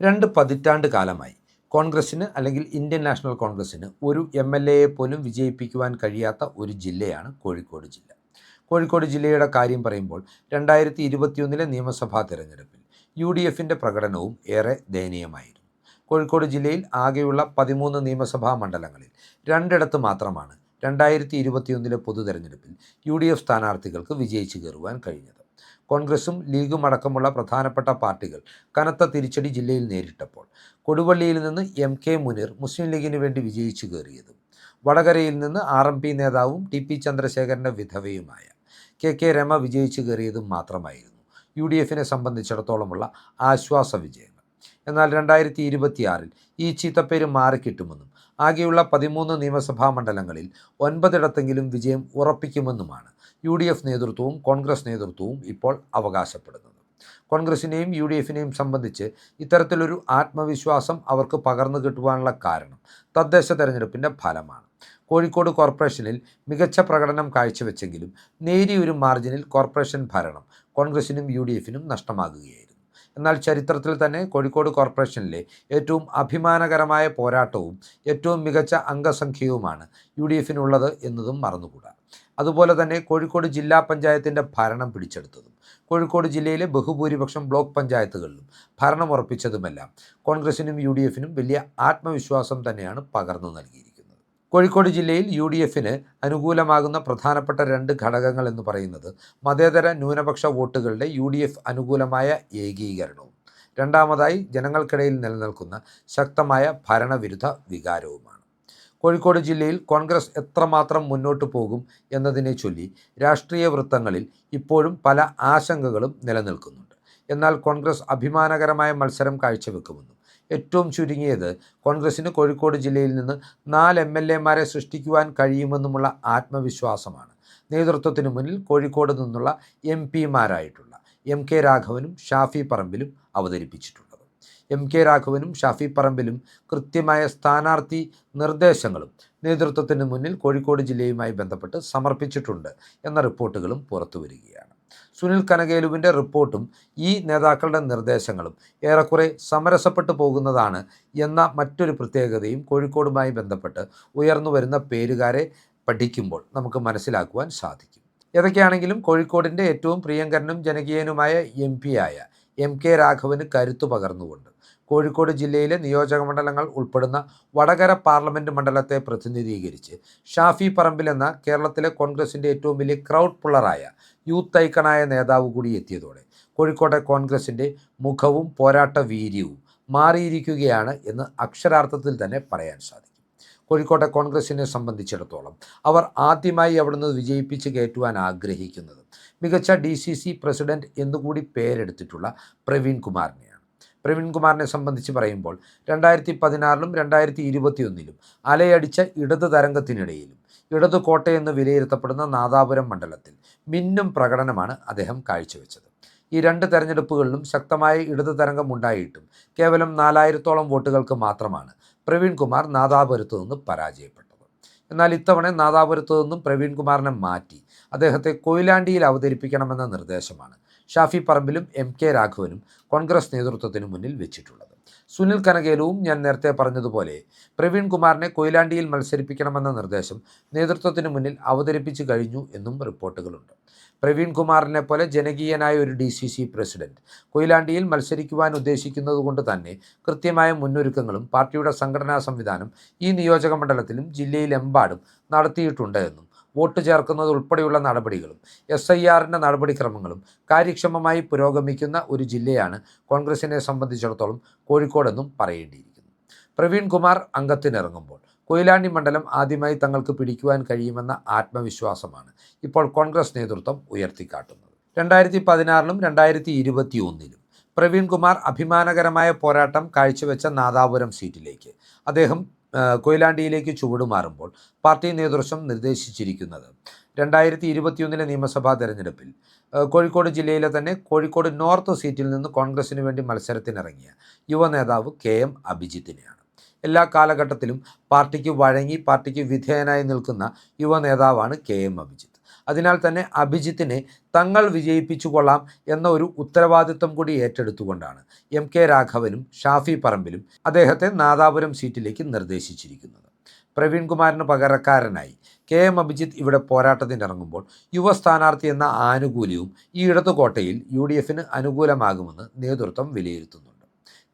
2 പതിറ്റാണ്ട് കാലമായി കോൺഗ്രസ്സിന് അല്ലെങ്കിൽ ഇന്ത്യൻ നാഷണൽ കോൺഗ്രസ്സിന് ഒരു എംഎൽഎയെ പോലും വിജയിപ്പിക്കുവാൻ കഴിയാത്ത ഒരു ജില്ലയാണ് കോഴിക്കോട് ജില്ല. കോഴിക്കോട് ജില്ലയുടെ കാര്യം പറയുമ്പോൾ 2021 നിയമസഭാ തെരഞ്ഞെടുപ്പിൽ UDFിൻ്റെ പ്രകടനവും ഏറെ ദയനീയമായിരുന്നു. കോഴിക്കോട് ജില്ലയിൽ ആകെയുള്ള 13 നിയമസഭാ മണ്ഡലങ്ങളിൽ 2 മാത്രമാണ് 2021 പൊതു തെരഞ്ഞെടുപ്പിൽ UDF സ്ഥാനാർത്ഥികൾക്ക് വിജയിച്ചു കയറുവാൻ കഴിഞ്ഞത്. കോൺഗ്രസും ലീഗും അടക്കമുള്ള പ്രധാനപ്പെട്ട പാർട്ടികൾ കനത്ത തിരിച്ചടി ജില്ലയിൽ നേരിട്ടപ്പോൾ കൊടുവള്ളിയിൽ നിന്ന് MK മുനീർ മുസ്ലിം ലീഗിന് വേണ്ടി വിജയിച്ചു കയറിയതും വടകരയിൽ നിന്ന് RMP നേതാവും TP ചന്ദ്രശേഖരൻ്റെ വിധവയുമായ KK രമ വിജയിച്ചു കയറിയതും മാത്രമായിരുന്നു UDFിനെ സംബന്ധിച്ചിടത്തോളമുള്ള ആശ്വാസ വിജയങ്ങൾ. എന്നാൽ 2026 ഈ ചീത്തപ്പേര് മാറിക്കിട്ടുമെന്നും ആകെയുള്ള 13 നിയമസഭാ മണ്ഡലങ്ങളിൽ 9 വിജയം ഉറപ്പിക്കുമെന്നുമാണ് UDF നേതൃത്വവും കോൺഗ്രസ് നേതൃത്വവും ഇപ്പോൾ അവകാശപ്പെടുന്നത്. കോൺഗ്രസിനെയും UDFിനെയും സംബന്ധിച്ച് ഇത്തരത്തിലൊരു ആത്മവിശ്വാസം അവർക്ക് പകർന്നു കിട്ടുവാനുള്ള കാരണം തദ്ദേശ തെരഞ്ഞെടുപ്പിൻ്റെ ഫലമാണ്. കോഴിക്കോട് കോർപ്പറേഷനിൽ മികച്ച പ്രകടനം കാഴ്ചവെച്ചെങ്കിലും നേരിയൊരു മാർജിനിൽ കോർപ്പറേഷൻ ഭരണം കോൺഗ്രസിനും UDFിനും നഷ്ടമാകുകയായിരുന്നു. എന്നാൽ ചരിത്രത്തിൽ തന്നെ കോഴിക്കോട് കോർപ്പറേഷനിലെ ഏറ്റവും അഭിമാനകരമായ പോരാട്ടവും ഏറ്റവും മികച്ച അംഗസംഖ്യയുമാണ് UDFിനുള്ളത് എന്നതും മറന്നുകൂടാ. അതുപോലെ തന്നെ കോഴിക്കോട് ജില്ലാ പഞ്ചായത്തിൻ്റെ ഭരണം പിടിച്ചെടുത്തതും കോഴിക്കോട് ജില്ലയിലെ ബഹുഭൂരിപക്ഷം ബ്ലോക്ക് പഞ്ചായത്തുകളിലും ഭരണം ഉറപ്പിച്ചതുമെല്ലാം കോൺഗ്രസിനും UDFിനും വലിയ ആത്മവിശ്വാസം തന്നെയാണ് പകർന്നു നൽകിയിരിക്കുന്നത്. കോഴിക്കോട് ജില്ലയിൽ UDFിന് അനുകൂലമാകുന്ന പ്രധാനപ്പെട്ട 2 ഘടകങ്ങൾ എന്ന് പറയുന്നത് മതേതര ന്യൂനപക്ഷ വോട്ടുകളുടെ UDF അനുകൂലമായ ഏകീകരണവും രണ്ടാമതായി ജനങ്ങൾക്കിടയിൽ നിലനിൽക്കുന്ന ശക്തമായ ഭരണവിരുദ്ധ വികാരവുമാണ്. കോഴിക്കോട് ജില്ലയിൽ കോൺഗ്രസ് എത്രമാത്രം മുന്നോട്ട് പോകും എന്നതിനെ ചൊല്ലി രാഷ്ട്രീയ വൃത്തങ്ങളിൽ ഇപ്പോഴും പല ആശങ്കകളും നിലനിൽക്കുന്നുണ്ട്. എന്നാൽ കോൺഗ്രസ് അഭിമാനകരമായ മത്സരം കാഴ്ചവെക്കുമെന്നും ഏറ്റവും ചുരുങ്ങിയത് കോൺഗ്രസിന് കോഴിക്കോട് ജില്ലയിൽ നിന്ന് 4 MLAമാരെ സൃഷ്ടിക്കുവാൻ കഴിയുമെന്നുമുള്ള ആത്മവിശ്വാസമാണ് നേതൃത്വത്തിന് മുന്നിൽ കോഴിക്കോട് നിന്നുള്ള MPമാരായിട്ടുള്ള MK രാഘവനും ഷാഫി പറമ്പിലും അവതരിപ്പിച്ചിട്ടുള്ളത്. MK രാഘവനും ഷാഫി പറമ്പിലും കൃത്യമായ സ്ഥാനാർത്ഥി നിർദ്ദേശങ്ങളും നേതൃത്വത്തിന് മുന്നിൽ കോഴിക്കോട് ജില്ലയുമായി ബന്ധപ്പെട്ട് സമർപ്പിച്ചിട്ടുണ്ട് എന്ന റിപ്പോർട്ടുകളും പുറത്തു വരികയാണ്. സുനിൽ കനകേലുവിൻ്റെ റിപ്പോർട്ടും ഈ നേതാക്കളുടെ നിർദ്ദേശങ്ങളും ഏറെക്കുറെ സമരസപ്പെട്ടു പോകുന്നതാണ് എന്ന മറ്റൊരു പ്രത്യേകതയും കോഴിക്കോടുമായി ബന്ധപ്പെട്ട് ഉയർന്നു വരുന്ന പേരുകാരെ പഠിക്കുമ്പോൾ നമുക്ക് മനസ്സിലാക്കുവാൻ സാധിക്കും. ഏതൊക്കെയാണെങ്കിലും കോഴിക്കോടിൻ്റെ ഏറ്റവും പ്രിയങ്കരനും ജനകീയനുമായ MP-യായ MK രാഘവന് കരുത്തു പകർന്നുകൊണ്ട് കോഴിക്കോട് ജില്ലയിലെ നിയോജകമണ്ഡലങ്ങൾ ഉൾപ്പെടുന്ന വടകര പാർലമെൻറ്റ് മണ്ഡലത്തെ പ്രതിനിധീകരിച്ച് ഷാഫി പറമ്പിൽ എന്ന കേരളത്തിലെ കോൺഗ്രസിൻ്റെ ഏറ്റവും വലിയ ക്രൗഡ് പുള്ളറായ യൂത്ത് ഐക്കണായ നേതാവ് കൂടി എത്തിയതോടെ കോഴിക്കോട്ടെ കോൺഗ്രസിൻ്റെ മുഖവും പോരാട്ട വീര്യവും മാറിയിരിക്കുകയാണ് എന്ന് അക്ഷരാർത്ഥത്തിൽ തന്നെ പറയാൻ സാധിക്കും. കോഴിക്കോട്ടെ കോൺഗ്രസിനെ സംബന്ധിച്ചിടത്തോളം അവർ ആദ്യമായി അവിടുന്ന് വിജയിപ്പിച്ച് കയറ്റുവാൻ ആഗ്രഹിക്കുന്നത് മികച്ച DCC പ്രസിഡന്റ് എന്നുകൂടി പേരെടുത്തിട്ടുള്ള പ്രവീൺ കുമാറിനെയാണ്. പ്രവീൺ കുമാറിനെ സംബന്ധിച്ച് പറയുമ്പോൾ 2016 2021 അലയടിച്ച ഇടത് തരംഗത്തിനിടയിലും ഇടതു കോട്ടയെന്ന് വിലയിരുത്തപ്പെടുന്ന നാദാപുരം മണ്ഡലത്തിൽ മിന്നും പ്രകടനമാണ് അദ്ദേഹം കാഴ്ചവെച്ചത്. ഈ 2 തെരഞ്ഞെടുപ്പുകളിലും ശക്തമായ ഇടതു തരംഗം ഉണ്ടായിട്ടും കേവലം 4000-ഓളം വോട്ടുകൾക്ക് മാത്രമാണ് പ്രവീൺ കുമാർ നാദാപുരത്തു നിന്ന് പരാജയപ്പെട്ടത്. എന്നാൽ ഇത്തവണ നാദാപുരത്തു നിന്നും പ്രവീൺ കുമാറിനെ മാറ്റി അദ്ദേഹത്തെ കൊയിലാണ്ടിയിൽ അവതരിപ്പിക്കണമെന്ന നിർദ്ദേശമാണ് ഷാഫി പറമ്പിലും MK രാഘവനും കോൺഗ്രസ് നേതൃത്വത്തിന് മുന്നിൽ വെച്ചിട്ടുള്ളത്. സുനിൽ കനകേലുവും ഞാൻ നേരത്തെ പറഞ്ഞതുപോലെ പ്രവീൺ കുമാറിനെ കൊയിലാണ്ടിയിൽ മത്സരിപ്പിക്കണമെന്ന നിർദ്ദേശം നേതൃത്വത്തിന് മുന്നിൽ അവതരിപ്പിച്ചു കഴിഞ്ഞു എന്നും റിപ്പോർട്ടുകളുണ്ട്. പ്രവീൺ കുമാറിനെ പോലെ ജനകീയനായ ഒരു DCC പ്രസിഡന്റ് കൊയിലാണ്ടിയിൽ മത്സരിക്കുവാൻ ഉദ്ദേശിക്കുന്നത് കൊണ്ട് തന്നെ കൃത്യമായ മുന്നൊരുക്കങ്ങളും പാർട്ടിയുടെ സംഘടനാ സംവിധാനം ഈ നിയോജക മണ്ഡലത്തിലും ജില്ലയിലെമ്പാടും നടത്തിയിട്ടുണ്ട് എന്നും വോട്ട് ചേർക്കുന്നത് ഉൾപ്പെടെയുള്ള നടപടികളും SIRൻ്റെ നടപടിക്രമങ്ങളും കാര്യക്ഷമമായി പുരോഗമിക്കുന്ന ഒരു ജില്ലയാണ് കോൺഗ്രസിനെ സംബന്ധിച്ചിടത്തോളം കോഴിക്കോടെന്നും പറയേണ്ടിയിരിക്കുന്നു. പ്രവീൺ കുമാർ അംഗത്തിനിറങ്ങുമ്പോൾ കൊയിലാണ്ടി മണ്ഡലം ആദ്യമായി തങ്ങൾക്ക് പിടിക്കുവാൻ കഴിയുമെന്ന ആത്മവിശ്വാസമാണ് ഇപ്പോൾ കോൺഗ്രസ് നേതൃത്വം ഉയർത്തിക്കാട്ടുന്നത്. 2016 2021 പ്രവീൺ കുമാർ അഭിമാനകരമായ പോരാട്ടം കാഴ്ചവെച്ച നാദാപുരം സീറ്റിലേക്ക് അദ്ദേഹം കൊയിലാണ്ടിയിലേക്ക് ചുവടുമാറുമ്പോൾ പാർട്ടി നേതൃത്വം നിർദ്ദേശിച്ചിരിക്കുന്നത് 2021 നിയമസഭാ തെരഞ്ഞെടുപ്പിൽ കോഴിക്കോട് ജില്ലയിലെ തന്നെ കോഴിക്കോട് നോർത്ത് സീറ്റിൽ നിന്ന് കോൺഗ്രസിന് വേണ്ടി മത്സരത്തിനിറങ്ങിയ യുവ നേതാവ് KM അഭിജിത്തിനെയാണ്. എല്ലാ കാലഘട്ടത്തിലും പാർട്ടിക്ക് വഴങ്ങി പാർട്ടിക്ക് വിധേയനായി നിൽക്കുന്ന യുവ നേതാവാണ് KM അഭിജിത്ത്. അതിനാൽ തന്നെ അഭിജിത്തിനെ തങ്ങൾ വിജയിപ്പിച്ചു കൊള്ളാം എന്ന ഒരു ഉത്തരവാദിത്വം കൂടി ഏറ്റെടുത്തുകൊണ്ടാണ് MK രാഘവനും ഷാഫി പറമ്പിലും അദ്ദേഹത്തെ നാദാപുരം സീറ്റിലേക്ക് നിർദ്ദേശിച്ചിരിക്കുന്നത്. പ്രവീൺ കുമാറിന് പകരക്കാരനായി KM അഭിജിത്ത് ഇവിടെ പോരാട്ടത്തിനിറങ്ങുമ്പോൾ യുവ സ്ഥാനാർത്ഥി എന്ന ആനുകൂല്യവും ഈ ഇടതുകോട്ടയിൽ UDFന് അനുകൂലമാകുമെന്ന് നേതൃത്വം വിലയിരുത്തുന്നുണ്ട്.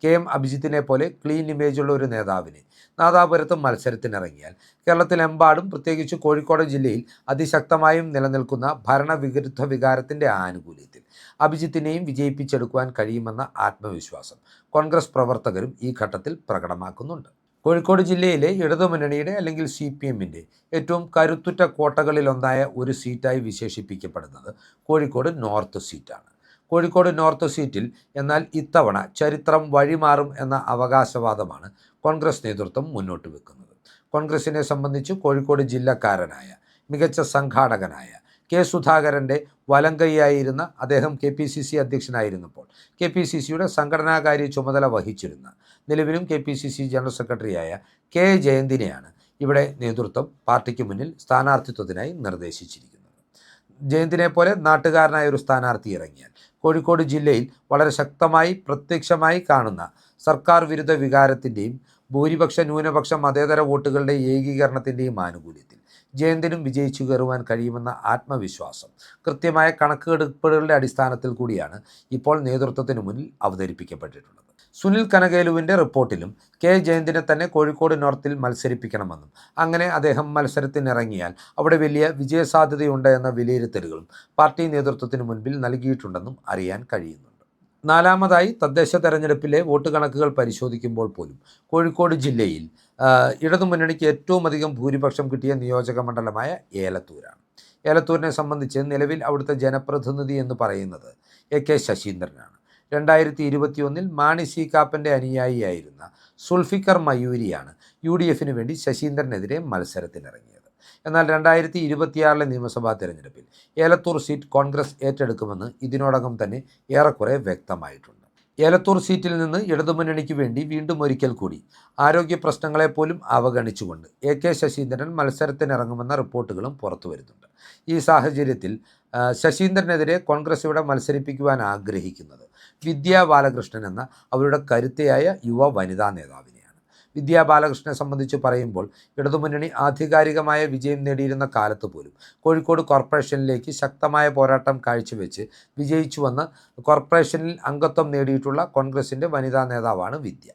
KM അഭിജിത്തിനെ പോലെ ക്ലീൻ ഇമേജുള്ള ഒരു നേതാവിന് നാദാപുരത്ത് മത്സരത്തിനിറങ്ങിയാൽ കേരളത്തിലെമ്പാടും പ്രത്യേകിച്ച് കോഴിക്കോട് ജില്ലയിൽ അതിശക്തമായും നിലനിൽക്കുന്ന ഭരണവിരുദ്ധ വികാരത്തിൻ്റെ ആനുകൂല്യത്തിൽ അഭിജിത്തിനെയും വിജയിപ്പിച്ചെടുക്കുവാൻ കഴിയുമെന്ന ആത്മവിശ്വാസം കോൺഗ്രസ് പ്രവർത്തകരും ഈ ഘട്ടത്തിൽ പ്രകടമാക്കുന്നുണ്ട്. കോഴിക്കോട് ജില്ലയിലെ ഇടതുമുന്നണിയുടെ അല്ലെങ്കിൽ CPMൻ്റെ ഏറ്റവും കരുത്തുറ്റ കോട്ടകളിലൊന്നായ ഒരു സീറ്റായി വിശേഷിപ്പിക്കപ്പെടുന്നത് കോഴിക്കോട് നോർത്ത് സീറ്റാണ്. കോഴിക്കോട് നോർത്ത് സീറ്റിൽ എന്നാൽ ഇത്തവണ ചരിത്രം വഴിമാറും എന്ന അവകാശവാദമാണ് കോൺഗ്രസ് നേതൃത്വം മുന്നോട്ട് വെക്കുന്നത്. കോൺഗ്രസിനെ സംബന്ധിച്ച് കോഴിക്കോട് ജില്ലക്കാരനായ മികച്ച സംഘാടകനായ K. സുധാകരൻ്റെ വലങ്കൈയായിരുന്ന അദ്ദേഹം KPCC അധ്യക്ഷനായിരുന്നപ്പോൾ KPCCയുടെ സംഘടനാകാര്യ ചുമതല വഹിച്ചിരുന്ന നിലവിലും KPCC ജനറൽ സെക്രട്ടറിയായ K. ജയന്തിനെയാണ് ഇവിടെ നേതൃത്വം പാർട്ടിക്ക് മുന്നിൽ സ്ഥാനാർത്ഥിത്വത്തിനായി നിർദ്ദേശിച്ചിരിക്കുന്നത്. ജയന്തിനെ പോലെ നാട്ടുകാരനായ ഒരു സ്ഥാനാർത്ഥി ഇറങ്ങിയാൽ കോഴിക്കോട് ജില്ലയിൽ വളരെ ശക്തമായി പ്രത്യക്ഷമായി കാണുന്ന സർക്കാർ വിരുദ്ധ വികാരത്തിൻ്റെയും ഭൂരിപക്ഷ ന്യൂനപക്ഷ മതേതര വോട്ടുകളുടെ ഏകീകരണത്തിൻ്റെയും ആനുകൂല്യത്തിൽ ജയന്തിനും വിജയിച്ചു കയറുവാൻ കഴിയുമെന്ന ആത്മവിശ്വാസം കൃത്യമായ കണക്കെടുപ്പുകളുടെ അടിസ്ഥാനത്തിൽ കൂടിയാണ് ഇപ്പോൾ നേതൃത്വത്തിന് മുന്നിൽ അവതരിപ്പിക്കപ്പെട്ടിട്ടുള്ളത്. സുനിൽ കനകേലുവിൻ്റെ റിപ്പോർട്ടിലും K. ജയന്തിനെ തന്നെ കോഴിക്കോട് നോർത്തിൽ മത്സരിപ്പിക്കണമെന്നും അങ്ങനെ അദ്ദേഹം മത്സരത്തിനിറങ്ങിയാൽ അവിടെ വലിയ വിജയസാധ്യതയുണ്ട് എന്ന വിലയിരുത്തലുകളും പാർട്ടി നേതൃത്വത്തിന് മുൻപിൽ നൽകിയിട്ടുണ്ടെന്നും അറിയാൻ കഴിയുന്നുണ്ട്. നാലാമതായി തദ്ദേശ തെരഞ്ഞെടുപ്പിലെ വോട്ട് കണക്കുകൾ പരിശോധിക്കുമ്പോൾ പോലും കോഴിക്കോട് ജില്ലയിൽ ഇടതുമുന്നണിക്ക് ഏറ്റവും അധികം ഭൂരിപക്ഷം കിട്ടിയ നിയോജക മണ്ഡലമായ ഏലത്തൂരാണ്. ഏലത്തൂരിനെ സംബന്ധിച്ച് നിലവിൽ അവിടുത്തെ ജനപ്രതിനിധി എന്ന് പറയുന്നത് AK ശശീന്ദ്രനാണ്. 2021 മാണി C. കാപ്പൻ്റെ അനുയായിയായിരുന്ന സുൽഫിക്കർ മയൂരിയാണ് UDFന് വേണ്ടി ശശീന്ദ്രനെതിരെ മത്സരത്തിനിറങ്ങിയത്. എന്നാൽ 2026 നിയമസഭാ തെരഞ്ഞെടുപ്പിൽ ഏലത്തൂർ സീറ്റ് കോൺഗ്രസ് ഏറ്റെടുക്കുമെന്ന് ഇതിനോടകം തന്നെ ഏറെക്കുറെ വ്യക്തമായിട്ടുണ്ട്. ഏലത്തൂർ സീറ്റിൽ നിന്ന് ഇടതുമുന്നണിക്ക് വേണ്ടി വീണ്ടും ഒരിക്കൽ കൂടി ആരോഗ്യ പ്രശ്നങ്ങളെപ്പോലും അവഗണിച്ചുകൊണ്ട് AK ശശീന്ദ്രൻ മത്സരത്തിനിറങ്ങുമെന്ന റിപ്പോർട്ടുകളും പുറത്തു വരുന്നുണ്ട്. ഈ സാഹചര്യത്തിൽ ശശീന്ദ്രനെതിരെ കോൺഗ്രസ് ഇവിടെ മത്സരിപ്പിക്കുവാൻ ആഗ്രഹിക്കുന്നത് വിദ്യാ ബാലകൃഷ്ണൻ എന്ന അവരുടെ കരുത്തയായ യുവ വനിതാ നേതാവിനെയാണ്. വിദ്യാ ബാലകൃഷ്ണനെ സംബന്ധിച്ച് പറയുമ്പോൾ ഇടതുമുന്നണി ആധികാരികമായ വിജയം നേടിയിരുന്ന കാലത്ത് പോലും കോഴിക്കോട് കോർപ്പറേഷനിലേക്ക് ശക്തമായ പോരാട്ടം കാഴ്ചവെച്ച് വിജയിച്ചു വന്ന് കോർപ്പറേഷനിൽ അംഗത്വം നേടിയിട്ടുള്ള കോൺഗ്രസിൻ്റെ വനിതാ നേതാവാണ് വിദ്യ.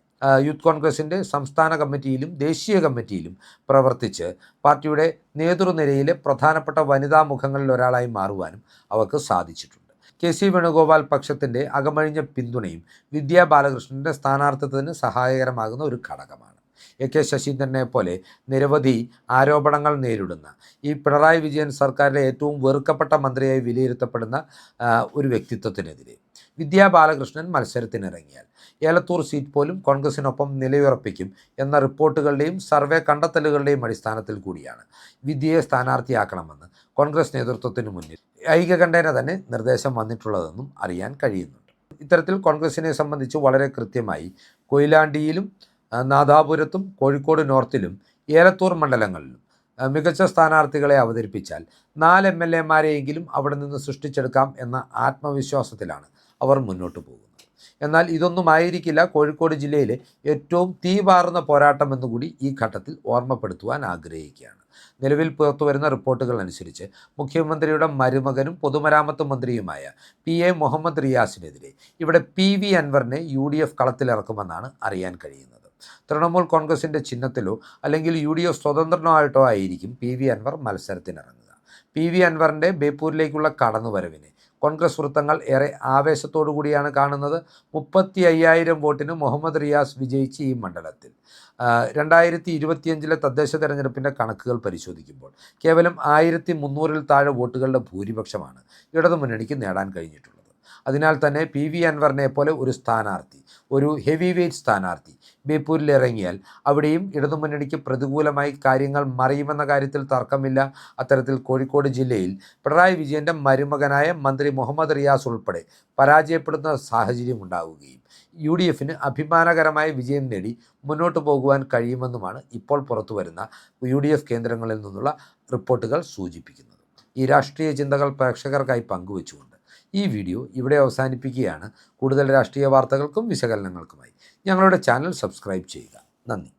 യൂത്ത് കോൺഗ്രസിൻ്റെ സംസ്ഥാന കമ്മിറ്റിയിലും ദേശീയ കമ്മിറ്റിയിലും പ്രവർത്തിച്ച് പാർട്ടിയുടെ നേതൃനിരയിലെ പ്രധാനപ്പെട്ട വനിതാ മുഖങ്ങളിൽ ഒരാളായി മാറുവാനും അവർക്ക് സാധിച്ചിട്ടുണ്ട്. KC വേണുഗോപാൽ പക്ഷത്തിൻ്റെ അകമഴിഞ്ഞ പിന്തുണയും വിദ്യാ ബാലകൃഷ്ണൻ്റെ സ്ഥാനാർത്ഥിത്വത്തിന് സഹായകരമാകുന്ന ഒരു ഘടകമാണ്. AK ശശീന്ദ്രനെ പോലെ നിരവധി ആരോപണങ്ങൾ നേരിടുന്ന ഈ പിണറായി വിജയൻ സർക്കാരിലെ ഏറ്റവും വെറുക്കപ്പെട്ട മന്ത്രിയായി വിലയിരുത്തപ്പെടുന്ന ഒരു വ്യക്തിത്വത്തിനെതിരെ വിദ്യാ ബാലകൃഷ്ണൻ മത്സരത്തിനിറങ്ങിയാൽ ഏലത്തൂർ സീറ്റ് പോലും കോൺഗ്രസിനൊപ്പം നിലയുറപ്പിക്കും എന്ന റിപ്പോർട്ടുകളുടെയും സർവേ കണ്ടെത്തലുകളുടെയും അടിസ്ഥാനത്തിൽ കൂടിയാണ് വിദ്യയെ സ്ഥാനാർത്ഥിയാക്കണമെന്ന് കോൺഗ്രസ് നേതൃത്വത്തിന് മുന്നിൽ ഐകകണ്ഠേന തന്നെ നിർദ്ദേശം വന്നിട്ടുള്ളതെന്നും അറിയാൻ കഴിയുന്നുണ്ട്. ഇത്തരത്തിൽ കോൺഗ്രസിനെ സംബന്ധിച്ച് വളരെ കൃത്യമായി കൊയിലാണ്ടിയിലും നാദാപുരത്തും കോഴിക്കോട് നോർത്തിലും ഏലത്തൂർ മണ്ഡലങ്ങളിലും മികച്ച സ്ഥാനാർത്ഥികളെ അവതരിപ്പിച്ചാൽ 4 MLAമാരെയെങ്കിലും അവിടെ നിന്ന് സൃഷ്ടിച്ചെടുക്കാം എന്ന ആത്മവിശ്വാസത്തിലാണ് അവർ മുന്നോട്ട് പോകുന്നത്. എന്നാൽ ഇതൊന്നും ആയിരിക്കില്ല കോഴിക്കോട് ജില്ലയിലെ ഏറ്റവും തീപാറുന്ന പോരാട്ടം എന്നുകൂടി ഈ ഘട്ടത്തിൽ ഓർമ്മപ്പെടുത്തുവാൻ ആഗ്രഹിക്കുകയാണ്. നിലവിൽ പുറത്തുവരുന്ന റിപ്പോർട്ടുകൾ അനുസരിച്ച് മുഖ്യമന്ത്രിയുടെ മരുമകനും പൊതുമരാമത്ത് മന്ത്രിയുമായ PA മുഹമ്മദ് റിയാസിനെതിരെ ഇവിടെ PV അൻവറിനെ UDF കളത്തിലിറക്കുമെന്നാണ് അറിയാൻ കഴിയുന്നത്. തൃണമൂൽ കോൺഗ്രസിൻ്റെ ചിഹ്നത്തിലോ അല്ലെങ്കിൽ UDF സ്വതന്ത്രനോ ആയിട്ടോ ആയിരിക്കും PV അൻവർ മത്സരത്തിനിറങ്ങുക. PV അൻവറിൻ്റെ ബേപ്പൂരിലേക്കുള്ള കടന്നുവരവിനെ കോൺഗ്രസ് വൃത്തങ്ങൾ ഏറെ ആവേശത്തോടു കൂടിയാണ് കാണുന്നത്. 35,000 വോട്ടിന് മുഹമ്മദ് റിയാസ് വിജയിച്ച് ഈ മണ്ഡലത്തിൽ 2025 തദ്ദേശ തെരഞ്ഞെടുപ്പിൻ്റെ കണക്കുകൾ പരിശോധിക്കുമ്പോൾ കേവലം 1300-ൽ താഴെ വോട്ടുകളുടെ ഭൂരിപക്ഷമാണ് ഇടതുമുന്നണിക്ക് നേടാൻ കഴിഞ്ഞിട്ടുള്ളത്. അതിനാൽ തന്നെ PV അൻവറിനെ പോലെ ഒരു സ്ഥാനാർത്ഥി, ഒരു ഹെവി വെയ്റ്റ് സ്ഥാനാർത്ഥി ബേപ്പൂരിൽ ഇറങ്ങിയാൽ അവിടെയും ഇടതുമുന്നണിക്ക് പ്രതികൂലമായി കാര്യങ്ങൾ മറിയുമെന്ന കാര്യത്തിൽ തർക്കമില്ല. അത്തരത്തിൽ കോഴിക്കോട് ജില്ലയിൽ പിണറായി വിജയൻ്റെ മരുമകനായ മന്ത്രി മുഹമ്മദ് റിയാസ് ഉൾപ്പെടെ പരാജയപ്പെടുന്ന സാഹചര്യം ഉണ്ടാവുകയും UDFന് അഭിമാനകരമായ വിജയം നേടി മുന്നോട്ട് പോകുവാൻ കഴിയുമെന്നുമാണ് ഇപ്പോൾ പുറത്തു വരുന്ന UDF കേന്ദ്രങ്ങളിൽ നിന്നുള്ള റിപ്പോർട്ടുകൾ സൂചിപ്പിക്കുന്നത്. ഈ രാഷ്ട്രീയ ചിന്തകൾ പ്രേക്ഷകർക്കായി പങ്കുവച്ചുകൊണ്ട് ഈ വീഡിയോ ഇവിടെ അവസാനിപ്പിക്കുകയാണ്. കൂടുതൽ രാഷ്ട്രീയ വാർത്തകൾക്കും വിശകലനങ്ങൾക്കുമായി ഞങ്ങളുടെ ചാനൽ സബ്സ്ക്രൈബ് ചെയ്യുക. നന്ദി.